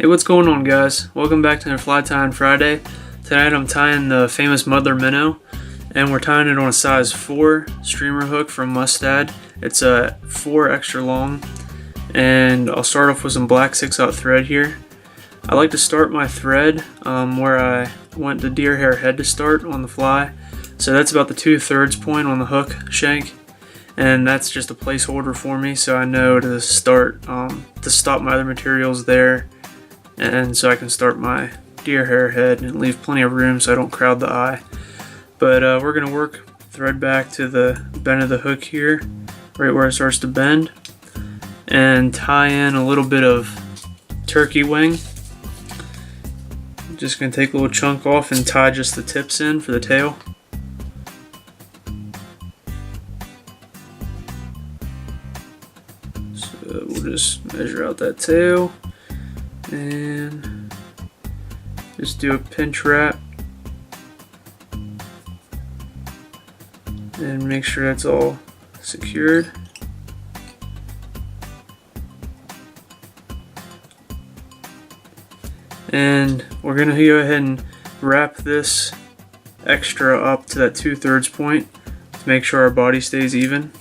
Hey, what's going on, guys? Welcome back to another Fly Tying Friday. Tonight I'm tying the famous Muddler Minnow, and we're tying it on a size 4 streamer hook from Mustad. It's a 4 extra long, and I'll start off with some black 6/0 thread here. I like to start my thread where I want the deer hair head to start on the fly. So that's about the 2/3 point on the hook shank, and that's just a placeholder for me, so I know to start to stop my other materials there, and so I can start my deer hair head and leave plenty of room so I don't crowd the eye. But we're going to work thread back to the bend of the hook here, right where it starts to bend, and tie in a little bit of turkey wing. I'm just going to take a little chunk off and tie just the tips in for the tail. So we'll just measure out that tail and just do a pinch wrap and make sure that's all secured. And we're going to go ahead and wrap this extra up to that 2/3 point to make sure our body stays even.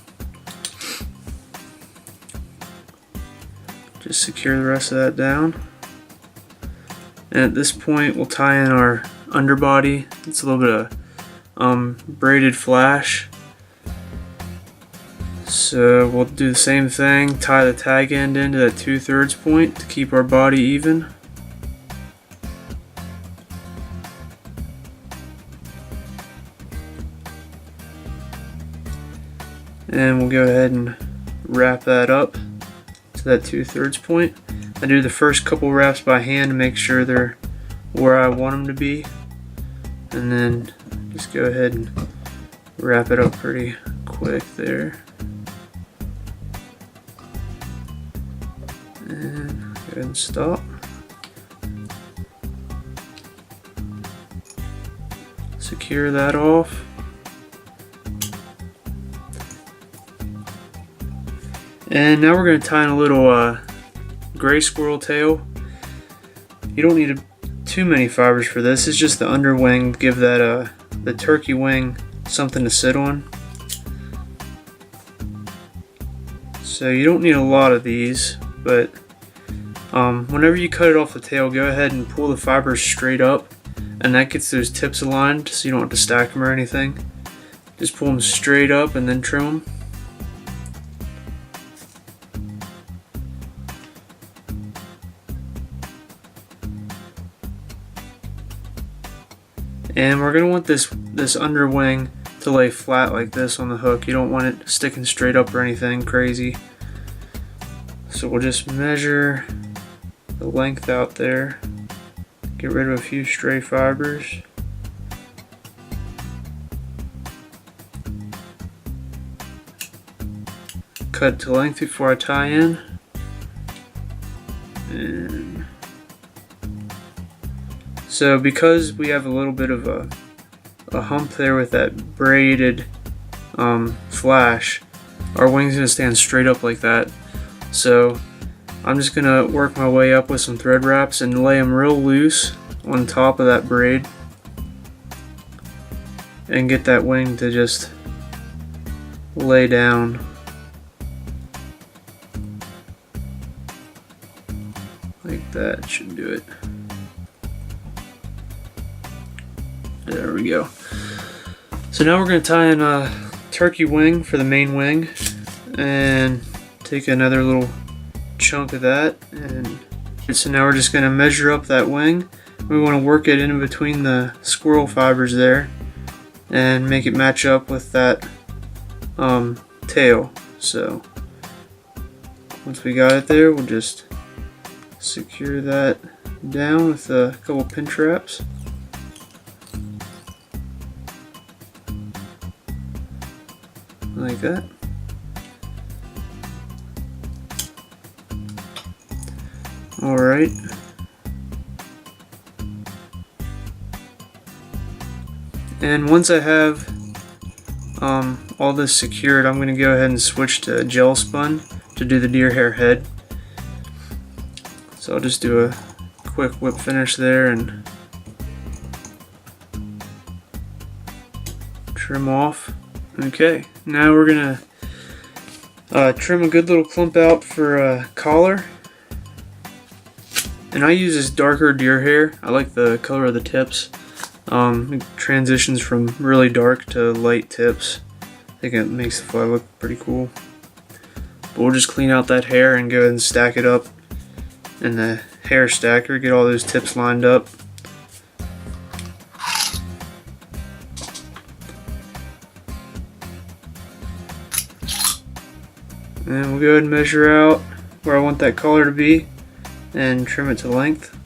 Just secure the rest of that down. And at this point we'll tie in our underbody. It's a little bit of braided flash. So we'll do the same thing, tie the tag end into that 2/3 point to keep our body even. And we'll go ahead and wrap that up to that 2/3 point. I do the first couple wraps by hand to make sure they're where I want them to be, and then just go ahead and wrap it up pretty quick there. And go ahead and stop. Secure that off. And now we're going to tie in a little gray squirrel tail. You don't need too many fibers for this. It's just the underwing to give that the turkey wing something to sit on. So you don't need a lot of these, but whenever you cut it off the tail, go ahead and pull the fibers straight up, and that gets those tips aligned so you don't have to stack them or anything. Just pull them straight up and then trim them. And we're going to want this underwing to lay flat like this on the hook. You don't want it sticking straight up or anything crazy. So we'll just measure the length out there. Get rid of a few stray fibers. Cut to length before I tie in. And so because we have a little bit of a hump there with that braided flash, our wing's going to stand straight up like that. So I'm just going to work my way up with some thread wraps and lay them real loose on top of that braid and get that wing to just lay down. Like that should do it. There we go. So now we're going to tie in a turkey wing for the main wing, and take another little chunk of that, and so now we're just going to measure up that wing. We want to work it in between the squirrel fibers there and make it match up with that tail. So once we got it there, we'll just secure that down with a couple pinch wraps. Like that. Alright. And once I have all this secured, I'm going to go ahead and switch to gel spun to do the deer hair head. So I'll just do a quick whip finish there and trim off. Okay, now we're gonna trim a good little clump out for a collar. And I use this darker deer hair. I like the color of the tips. It transitions from really dark to light tips. I think it makes the fly look pretty cool. But we'll just clean out that hair and go ahead and stack it up in the hair stacker, get all those tips lined up. And we'll go ahead and measure out where I want that collar to be and trim it to length.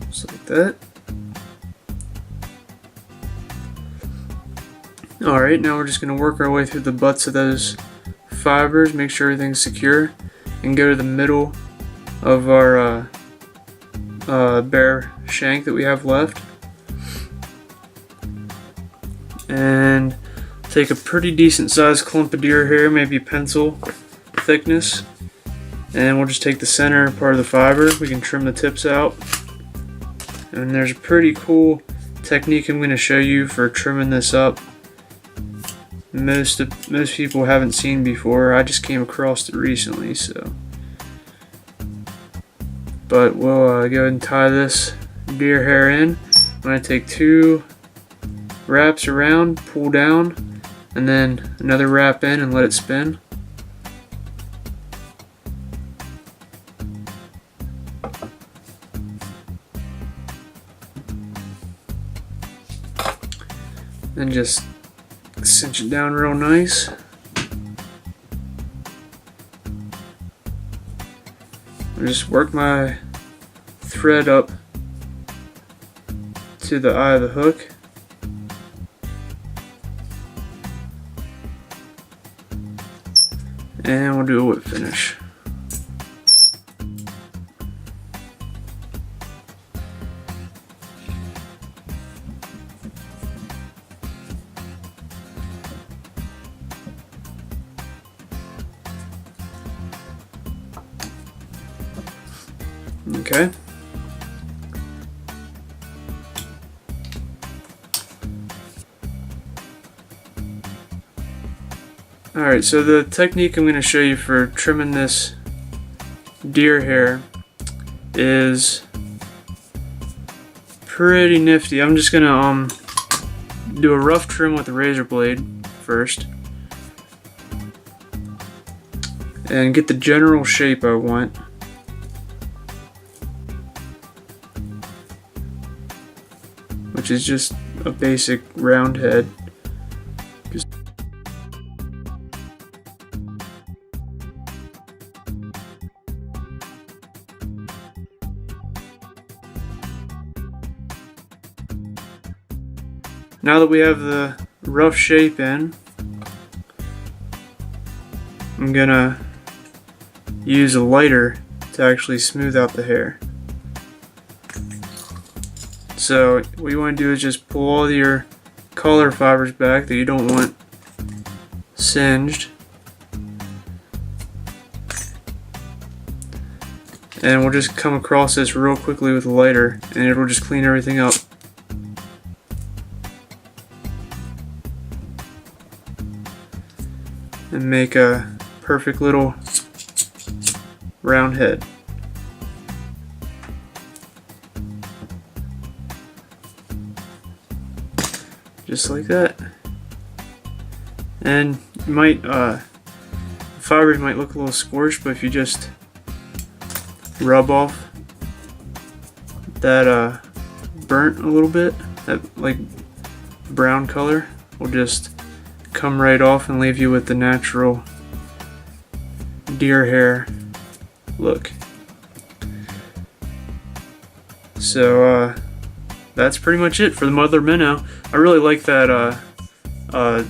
Just like that. Alright, now we're just going to work our way through the butts of those fibers, make sure everything's secure, and go to the middle of our bare shank that we have left. And take a pretty decent sized clump of deer hair, maybe pencil thickness, and we'll just take the center part of the fiber. We can trim the tips out. And there's a pretty cool technique I'm going to show you for trimming this up. Most people haven't seen before. I just came across it recently, so. But we'll go ahead and tie this deer hair in. I'm going to take 2 wraps around, pull down, and then another wrap in and let it spin. Then just cinch it down real nice. I'll just work my thread up to the eye of the hook. And we'll do a whip finish. Okay. Alright, so the technique I'm going to show you for trimming this deer hair is pretty nifty. I'm just going to do a rough trim with a razor blade first and get the general shape I want. Which is just a basic round head. Now that we have the rough shape in, I'm gonna use a lighter to actually smooth out the hair. So what you want to do is just pull all your collar fibers back that you don't want singed. And we'll just come across this real quickly with a lighter and it'll just clean everything up. And make a perfect little round head. Just like that. And you might, the fibers might look a little scorched, but if you just rub off that burnt a little bit, that like brown color will just come right off and leave you with the natural deer hair look. So that's pretty much it for the Muddler Minnow. I really like that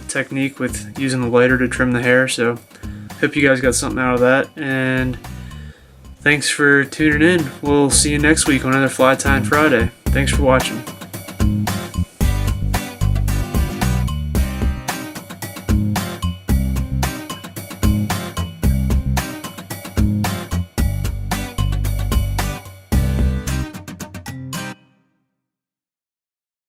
technique with using the lighter to trim the hair, so hope you guys got something out of that, and Thanks for tuning in. We'll see you next week on another Fly Tying Friday. Thanks for watching.